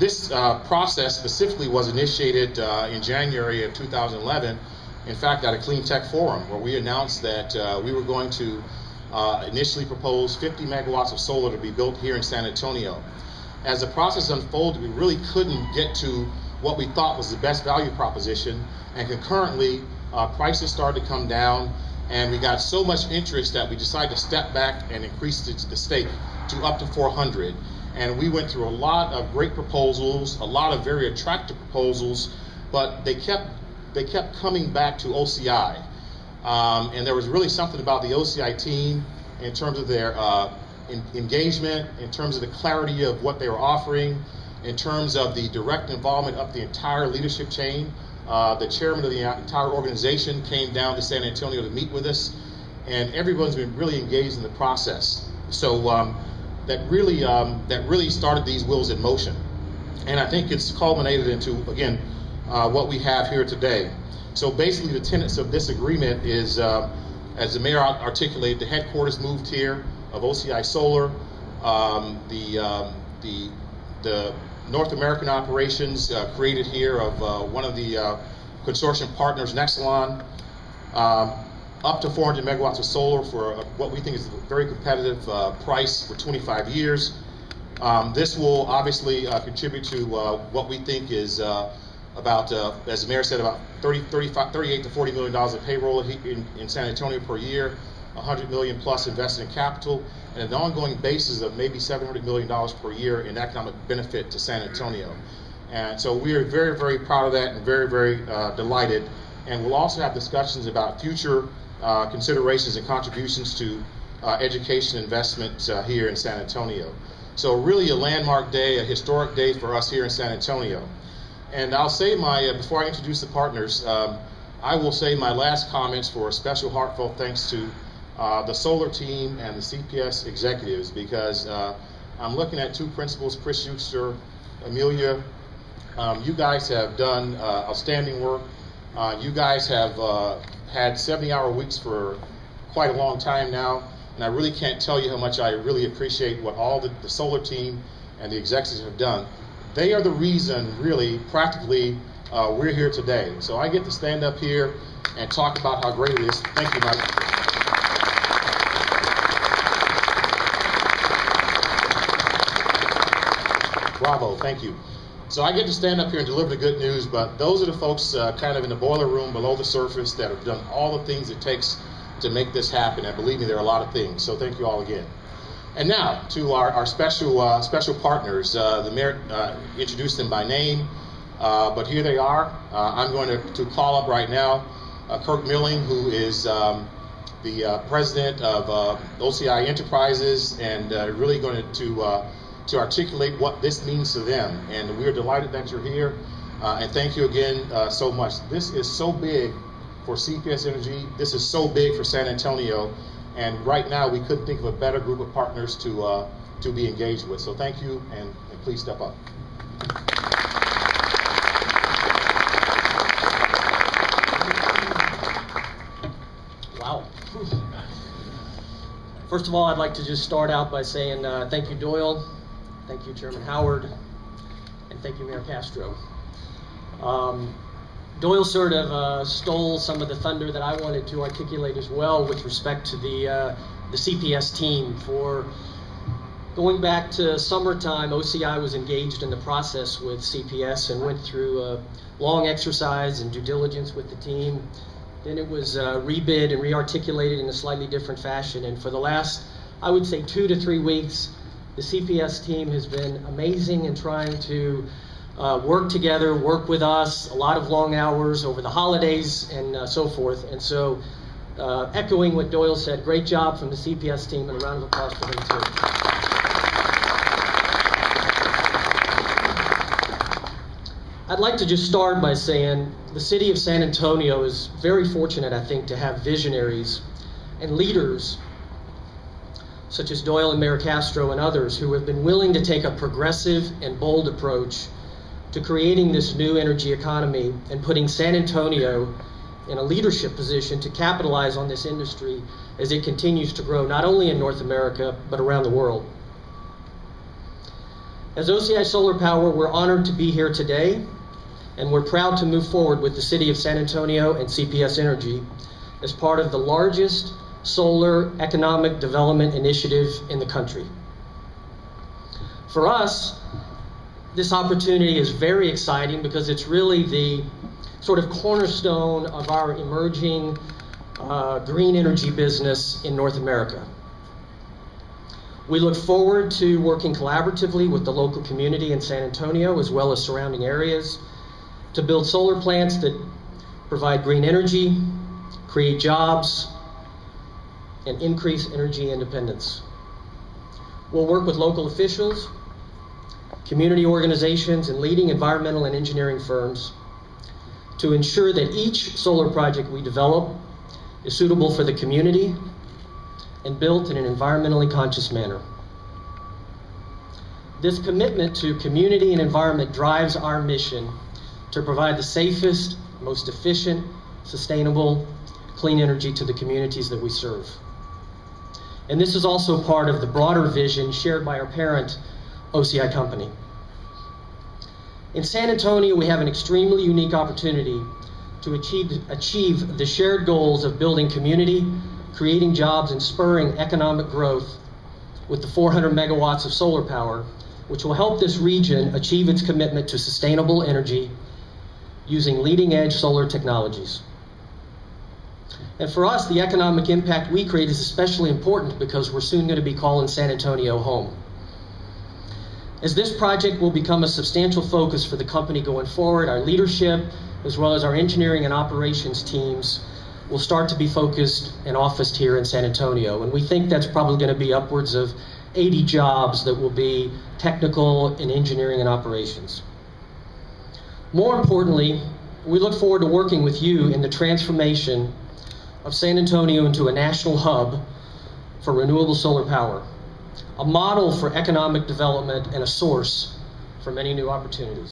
this process specifically was initiated in January of 2011, in fact, at a Clean Tech Forum, where we announced that we were going to initially propose 50 megawatts of solar to be built here in San Antonio. As the process unfolded, we really couldn't get to what we thought was the best value proposition, and concurrently, prices started to come down, and we got so much interest that we decided to step back and increase the stake to up to 400. And we went through a lot of great proposals, a lot of very attractive proposals, but they kept coming back to OCI. And there was really something about the OCI team in terms of their engagement, in terms of the clarity of what they were offering, in terms of the direct involvement of the entire leadership chain. The chairman of the entire organization came down to San Antonio to meet with us, and everyone's been really engaged in the process. So that really started these wheels in motion. And I think it's culminated into, again, what we have here today. So basically the tenets of this agreement is, as the mayor articulated, the headquarters moved here of OCI Solar, the North American operations created here of one of the consortium partners, Nexelon, up to 400 megawatts of solar for what we think is a very competitive price for 25 years. This will obviously contribute to what we think is about, as the mayor said, about 38 to $40 million of payroll in San Antonio per year, 100 million plus invested in capital, and an ongoing basis of maybe $700 million per year in economic benefit to San Antonio. And so we are very, very proud of that and very, very delighted. And we'll also have discussions about future considerations and contributions to education investment here in San Antonio. So really a landmark day, a historic day for us here in San Antonio. And I'll say before I introduce the partners, I will say my last comments for a special heartfelt thanks to the solar team and the CPS executives, because I'm looking at two principals, Chris Schuster, Amelia. You guys have done outstanding work. You guys have had 70-hour weeks for quite a long time now, and I really can't tell you how much I really appreciate what all the solar team and the executives have done. They are the reason, really, practically, we're here today. So I get to stand up here and talk about how great it is. Thank you, Mike. Bravo, thank you. So I get to stand up here and deliver the good news, but those are the folks kind of in the boiler room below the surface that have done all the things it takes to make this happen. And believe me, there are a lot of things. So thank you all again. And now to our special partners. The mayor introduced them by name, but here they are. I'm going to call up right now Kirk Milling, who is the president of OCI Enterprises, and really going to articulate what this means to them. And we are delighted that you're here, and thank you again so much. This is so big for CPS Energy. This is so big for San Antonio, and right now we couldn't think of a better group of partners to be engaged with. So thank you, and please step up. Wow. First of all, I'd like to just start out by saying thank you, Doyle. Thank you, Chairman Howard, and thank you, Mayor Castro. Doyle sort of stole some of the thunder that I wanted to articulate as well with respect to the CPS team. For going back to summertime, OCI was engaged in the process with CPS and went through a long exercise and due diligence with the team. Then it was rebid and re-articulated in a slightly different fashion. And for the last, I would say, 2 to 3 weeks, the CPS team has been amazing in trying to work together, work with us, a lot of long hours over the holidays and so forth. And so, echoing what Doyle said, great job from the CPS team, and a round of applause for them too. I'd like to just start by saying the city of San Antonio is very fortunate, I think, to have visionaries and leaders such as Doyle and Mayor Castro and others who have been willing to take a progressive and bold approach to creating this new energy economy and putting San Antonio in a leadership position to capitalize on this industry as it continues to grow, not only in North America, but around the world. As OCI Solar Power, we're honored to be here today, and we're proud to move forward with the City of San Antonio and CPS Energy as part of the largest solar economic development initiative in the country. For us, this opportunity is very exciting because it's really the sort of cornerstone of our emerging green energy business in North America. We look forward to working collaboratively with the local community in San Antonio as well as surrounding areas to build solar plants that provide green energy, create jobs, and increase energy independence. We'll work with local officials, community organizations, and leading environmental and engineering firms to ensure that each solar project we develop is suitable for the community and built in an environmentally conscious manner. This commitment to community and environment drives our mission to provide the safest, most efficient, sustainable, clean energy to the communities that we serve. And this is also part of the broader vision shared by our parent, OCI Company. In San Antonio, we have an extremely unique opportunity to achieve the shared goals of building community, creating jobs, and spurring economic growth with the 400 megawatts of solar power, which will help this region achieve its commitment to sustainable energy using leading-edge solar technologies. And for us, the economic impact we create is especially important because we're soon going to be calling San Antonio home. As this project will become a substantial focus for the company going forward, our leadership, as well as our engineering and operations teams, will start to be focused and officed here in San Antonio. And we think that's probably going to be upwards of 80 jobs that will be technical in engineering and operations. More importantly, we look forward to working with you in the transformation of San Antonio into a national hub for renewable solar power, a model for economic development and a source for many new opportunities.